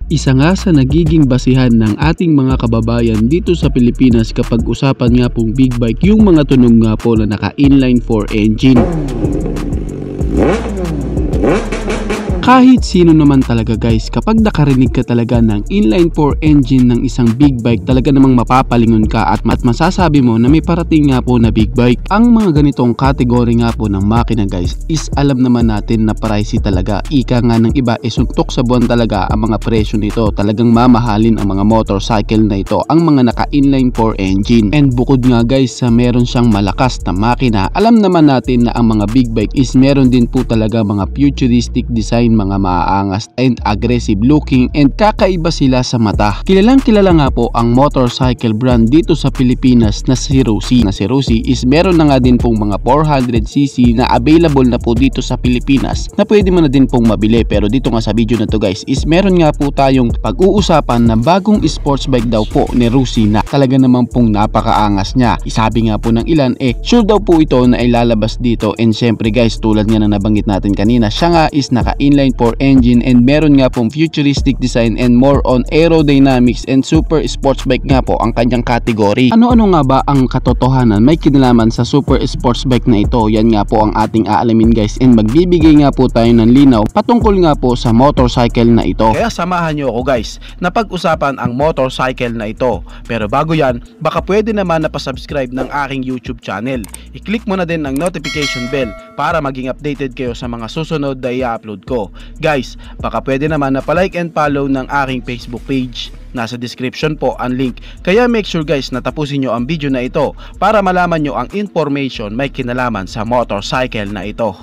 Isa nga sa nagiging basihan ng ating mga kababayan dito sa Pilipinas kapag usapan nga pong big bike yung mga tunog nga po na naka inline 4 engine. Kahit sino naman talaga guys, kapag nakarinig ka talaga ng inline 4 engine ng isang big bike, talaga namang mapapalingon ka at masasabi mo na may parating nga po na big bike. Ang mga ganitong kategory nga po ng makina guys is alam naman natin na pricey talaga. Ika nga ng iba suntok sa buwan talaga ang mga presyo nito. Talagang mamahalin ang mga motorcycle na ito, ang mga naka inline 4 engine. And bukod nga guys sa meron siyang malakas na makina, alam naman natin na ang mga big bike is meron din po talaga mga futuristic design, mga maaangas and aggressive looking, and kakaiba sila sa mata. Kilalang kilala nga po ang motorcycle brand dito sa Pilipinas na si Rossi. Si Rossi is meron na nga din pong mga 400cc na available na po dito sa Pilipinas na pwede mo na din pong mabili. Pero dito nga sa video na to guys is meron nga po tayong pag-uusapan na bagong sports bike daw po ni Rossi na talaga naman pong napakaangas niya. Isabi nga po ng ilan sure daw po ito na ilalabas dito. And syempre guys, tulad nga na nabanggit natin kanina, siya nga is naka inline 4 engine and meron nga pong futuristic design and more on aerodynamics and super sports bike nga po ang kanyang category. Ano-ano nga ba ang katotohanan may kinalaman sa super sports bike na ito? Yan nga po ang ating aalamin guys, and magbibigay nga po tayo ng linaw patungkol nga po sa motorcycle na ito. Kaya samahan nyo ako guys na pag-usapan ang motorcycle na ito. Pero bago yan, baka pwede naman na pa-subscribe ng aking YouTube channel. I-click mo na din ang notification bell para maging updated kayo sa mga susunod na i-upload ko. Guys, baka pwede naman na pa-like and follow ng aking Facebook page. Nasa description po ang link. Kaya make sure guys na tapusin nyo ang video na ito para malaman nyo ang information may kinalaman sa motorcycle na ito.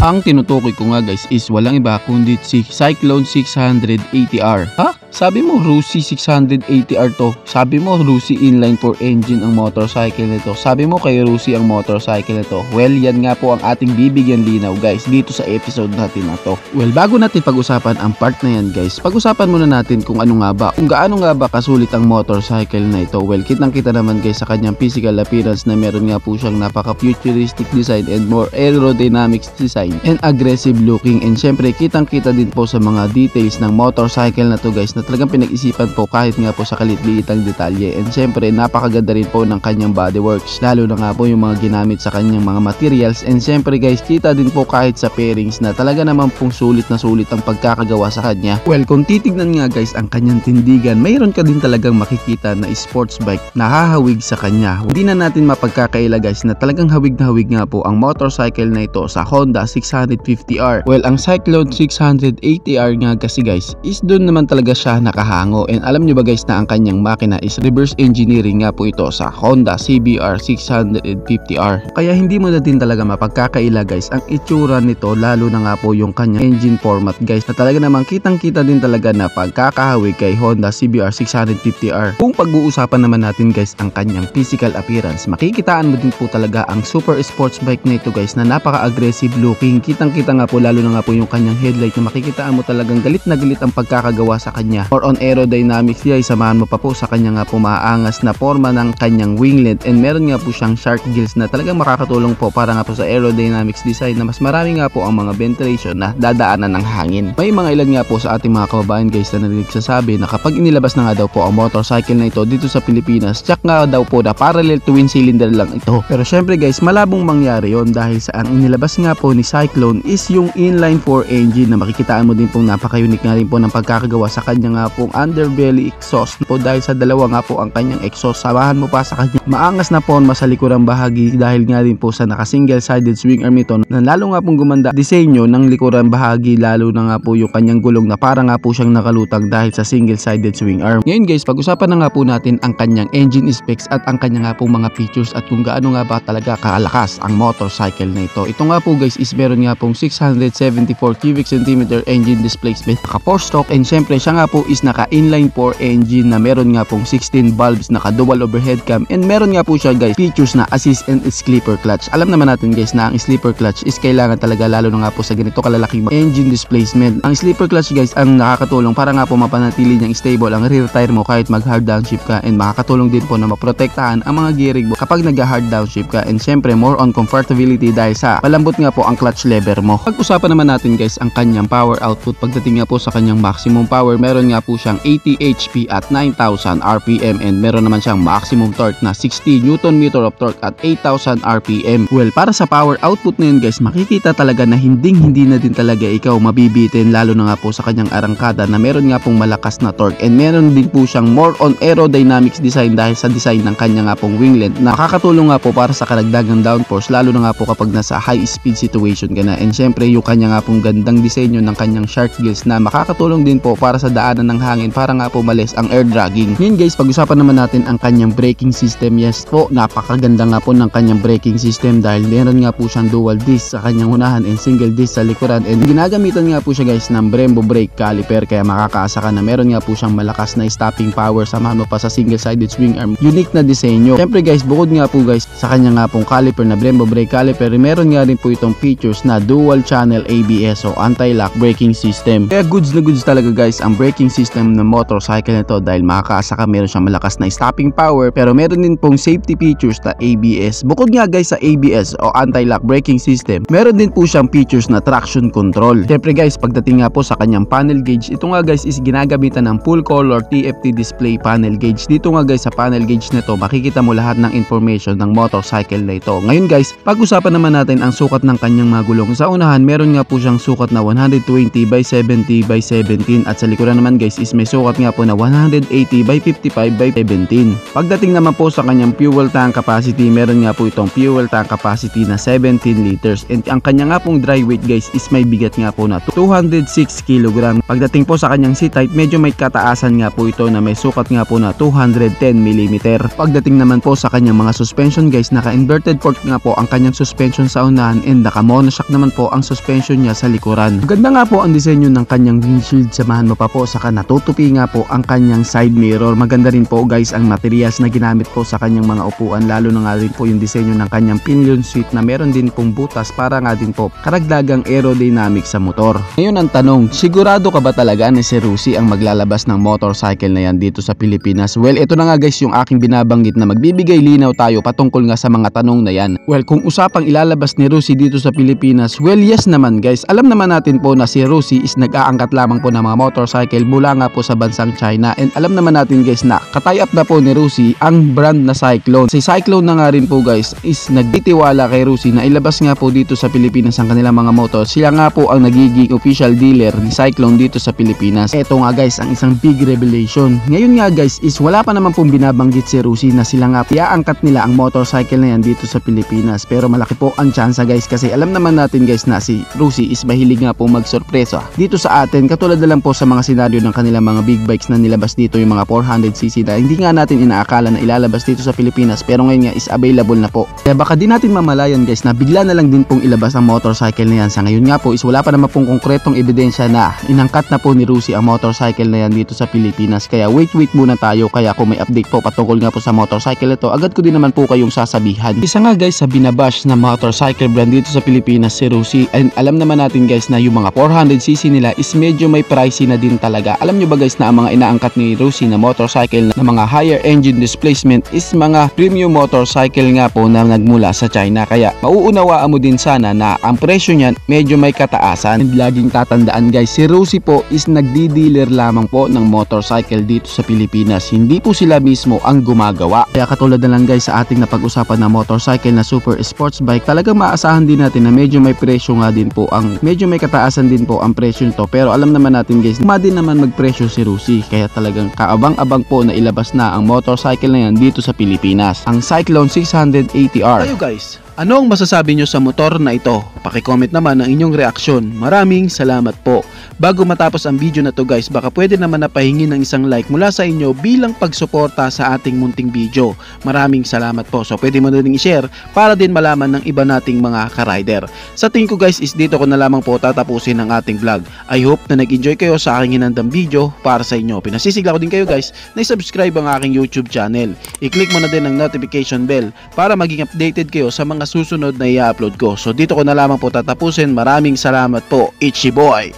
Ang tinutukoy ko nga guys is walang iba kundi si Cyclone 680R. Ha? Sabi mo Rossi 680R to. Sabi mo Rossi inline 4 engine ang motorcycle nito. Sabi mo kay Rossi ang motorcycle nito. Well, yan nga po ang ating bibigyan linaw guys dito sa episode natin na to. Well, bago natin pag-usapan ang part na yan guys, pag-usapan muna natin kung gaano nga ba kasulit ang motorcycle na ito. Well, kitang-kita naman guys sa kanyang physical appearance na meron nga po siyang napaka-futuristic design and more aerodynamics design and aggressive looking, and syempre kitang-kita din po sa mga details ng motorcycle na to guys na talagang pinag-isipan po kahit nga po sa kalit-liitang detalye. And syempre napakaganda rin po ng kanyang bodyworks, lalo na nga po yung mga ginamit sa kanyang mga materials. And syempre guys, kita din po kahit sa pairings na talaga naman pong sulit na sulit ang pagkakagawa sa kanya. Well, kung titignan nga guys ang kanyang tindigan, mayroon ka din talagang makikita na sports bike na hahawig sa kanya. Hindi na natin mapagkakaila guys na talagang hawig na hawig nga po ang motorcycle na ito sa Honda 650R. Well, ang Cyclone 680R nga kasi guys is doon naman talaga siya nakahango. And alam nyo ba guys na ang kanyang makina is reverse engineering nga po ito sa Honda CBR 650R. Kaya hindi mo na din talaga mapagkakaila guys ang itsura nito, lalo na nga po yung kanyang engine format guys na talaga namang kitang-kita din talaga na pagkakahawig kay Honda CBR 650R. Kung pag-uusapan naman natin guys ang kanyang physical appearance, makikitaan mo din po talaga ang super sports bike na ito guys na napaka-aggressive looking. Kitang-kita nga po lalo na nga po yung kanyang headlight na makikitaan mo talagang galit na galit ang pagkakagawa sa kanya. Or on aerodynamics guys, samahan mo pa po sa kanya nga po maaangas na forma ng kanyang winglet, and meron nga po siyang shark gills na talagang makakatulong po para nga po sa aerodynamics design na mas marami nga po ang mga ventilation na dadaanan ng hangin. May mga ilan nga po sa ating mga kababayan guys na nagsasabi na kapag inilabas na nga daw po ang motorcycle na ito dito sa Pilipinas, tsak nga daw po na parallel twin cylinder lang ito. Pero syempre guys, malabong mangyari yon dahil sa ang inilabas nga po ni Cyclone is yung inline 4 engine na makikitaan mo din pong napaka-unique nga rin po ng pagkakagawa sa kanyang kanyang nga pong underbelly exhaust po, dahil sa dalawa nga po ang kanyang exhaust. Samahan mo pa sa kanyang maangas na forma sa likurang bahagi, dahil nga din po sa naka single sided swing arm ito na lalo nga pong gumanda disenyo ng likurang bahagi, lalo na nga po yung kanyang gulong na para nga po siyang nakalutang dahil sa single sided swing arm. Ngayon guys, pag-usapan na nga po natin ang kanyang engine specs at ang kanyang nga pong mga features at kung gaano nga ba talaga kalakas ang motorcycle na ito. Ito nga po guys is meron nga pong 674 cubic centimeter engine displacement, naka 4-stroke, and syempre siya nga po is naka inline 4 engine na meron nga pong 16 valves, naka dual overhead cam, and meron nga po siya guys features na assist and sleeper clutch. Alam naman natin guys na ang sleeper clutch is kailangan talaga, lalo na nga po sa ganito kalalaking engine displacement. Ang sleeper clutch guys ang nakakatulong para nga po mapanatili niyang stable ang rear tire mo kahit mag hard downshift ka, and makakatulong din po na maprotektahan ang mga gearing mo kapag nag hard downshift ka, and syempre more on comfortability dahil sa palambot nga po ang clutch lever mo. Pag-usapan naman natin guys ang kanyang power output. Pagdating nga po sa kanyang maximum power, meron nga po siyang 80 HP at 9,000 RPM, and meron naman siyang maximum torque na 60 Nm of torque at 8,000 RPM. Well, para sa power output na yun guys, makikita talaga na hindi na din talaga ikaw mabibitin, lalo na nga po sa kanyang arangkada na meron nga pong malakas na torque, and meron din po siyang more on aerodynamics design dahil sa design ng kanya nga pong wing length na nakakatulong nga po para sa karagdagang downforce, lalo na nga po kapag nasa high speed situation ka na, and syempre yung kanya nga pong gandang disenyo ng kanyang shark gills na makakatulong din po para sa daanan ng hangin para nga po malis ang air dragging. Ngayon guys, pag-usapan naman natin ang kanyang braking system. Yes po, napakaganda nga po ng kanyang braking system dahil meron nga po siyang dual disc sa kanyang unahan and single disc sa likuran, and ginagamitan nga po siya guys ng Brembo brake caliper, kaya makakaasa ka na meron nga po siyang malakas na stopping power, samahan mo pa sa single sided swing arm, unique na disenyo. Syempre guys, bukod nga po guys sa kanya nga pong caliper na Brembo brake caliper, meron nga rin po itong features na dual channel ABS o anti-lock braking system. Kaya goods na goods talaga guys ang braking system ng motorcycle nito dahil makakaasa ka meron siyang malakas na stopping power, pero meron din pong safety features na ABS. Bukod nga guys sa ABS o anti-lock braking system, meron din po siyang features na traction control. Syempre guys, pagdating nga po sa kanyang panel gauge, ito nga guys is ginagamitan ng full color TFT display panel gauge. Dito nga guys sa panel gauge nito makikita mo lahat ng information ng motorcycle na ito. Ngayon guys, pag-usapan naman natin ang sukat ng kanyang mga gulong. Sa unahan, meron nga po siyang sukat na 120 by 70 by 17, at sa likuran naman guys is may sukat nga po na 180 by 55 by 17. Pagdating naman po sa kanyang fuel tank capacity, meron nga po itong fuel tank capacity na 17 liters, and ang kanya nga pong dry weight guys is may bigat nga po na 206 kg. Pagdating po sa kanyang seat height, medyo may kataasan nga po ito na may sukat nga po na 210 mm. Pagdating naman po sa kanyang mga suspension guys, naka-inverted fork nga po ang kanyang suspension sa unahan, and naka-monoshock naman po ang suspension niya sa likuran. Ganda nga po ang disenyo ng kanyang windshield, samahan mo pa po saka natutupi nga po ang kanyang side mirror. Maganda rin po guys ang materials na ginamit po sa kanyang mga upuan, lalo na nga rin po yung disenyo ng kanyang pinion seat na meron din pong butas para nga din po karagdagang aerodynamic sa motor. Ngayon ang tanong, sigurado ka ba talaga na si Rusi ang maglalabas ng motorcycle na yan dito sa Pilipinas? Well, ito na nga guys yung aking binabanggit na magbibigay linaw tayo patungkol nga sa mga tanong na yan. Well, kung usapang ilalabas ni Rusi dito sa Pilipinas, well yes naman guys. Alam naman natin po na si Rusi is nag-aangkat lamang po ng mga motorcycle mula nga po sa bansang China, and alam naman natin guys na katay up na po ni Rusi ang brand na Cyclone. Si Cyclone na nga rin po guys is nagtitiwala kay Rusi na ilabas nga po dito sa Pilipinas ang kanilang mga motor. Sila nga po ang nagiging official dealer ni Cyclone dito sa Pilipinas. Ito nga guys ang isang big revelation. Ngayon nga guys is wala pa naman pong binabanggit si Rusi na sila nga iaangkat nila ang motorcycle na yan dito sa Pilipinas, pero malaki po ang tsansa guys kasi alam naman natin guys na si Rusi is mahilig nga po magsorpresa dito sa atin, katulad na lang po sa mga senaryo ng kanilang mga big bikes na nilabas dito, yung mga 400cc na hindi nga natin inaakala na ilalabas dito sa Pilipinas, pero ngayon nga is available na po. Kaya baka di natin mamalayan guys na bigla na lang din pong ilabas ang motorcycle na yan. Sa ngayon nga po is wala pa naman pong konkretong ebidensya na inangkat na po ni Rusi ang motorcycle na yan dito sa Pilipinas, kaya wait muna tayo. Kaya kung may update po patungkol nga po sa motorcycle ito, agad ko din naman po kayong sasabihan. Isa nga guys sa binabash na motorcycle brand dito sa Pilipinas si Rusi, and alam naman natin guys na yung mga 400cc nila is medyo may pricey na din talaga. Alam nyo ba guys na ang mga inaangkat ni Rusi na motorcycle na mga higher engine displacement is mga premium motorcycle nga po na nagmula sa China, kaya mauunawaan mo din sana na ang presyo niyan medyo may kataasan. And laging tatandaan guys, si Rusi po is nagdi-dealer lamang po ng motorcycle dito sa Pilipinas, hindi po sila mismo ang gumagawa. Kaya katulad na lang guys sa ating napag-usapan na motorcycle na super sports bike, talagang maasahan din natin na medyo may presyo nga din po, ang medyo may kataasan din po ang presyo nito, pero alam naman natin guys, din naman kailangan magpresyo si Rusi, kaya talagang kaabang-abang po na ilabas na ang motorcycle na yan dito sa Pilipinas, ang Cyclone 680R. Kayo guys, ano ang masasabi nyo sa motor na ito? Paki-comment naman ang inyong reaksyon. Maraming salamat po. Bago matapos ang video na to guys, baka pwede naman na pahingi ng isang like mula sa inyo bilang pagsuporta sa ating munting video. Maraming salamat po. So pwede mo na rin i-share para din malaman ng iba nating mga ka-rider. Sa tingin ko guys is dito ko na lamang po tatapusin ang ating vlog. I hope na nag-enjoy kayo sa aking hinandang video para sa inyo. Pinasisigla ko din kayo guys na i-subscribe ang aking YouTube channel. I-click mo na din ang notification bell para maging updated kayo sa mga susunod na i-upload ko. So dito ko na lamang po tatapusin. Maraming salamat po. Ichi boy.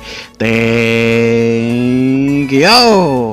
Thank you!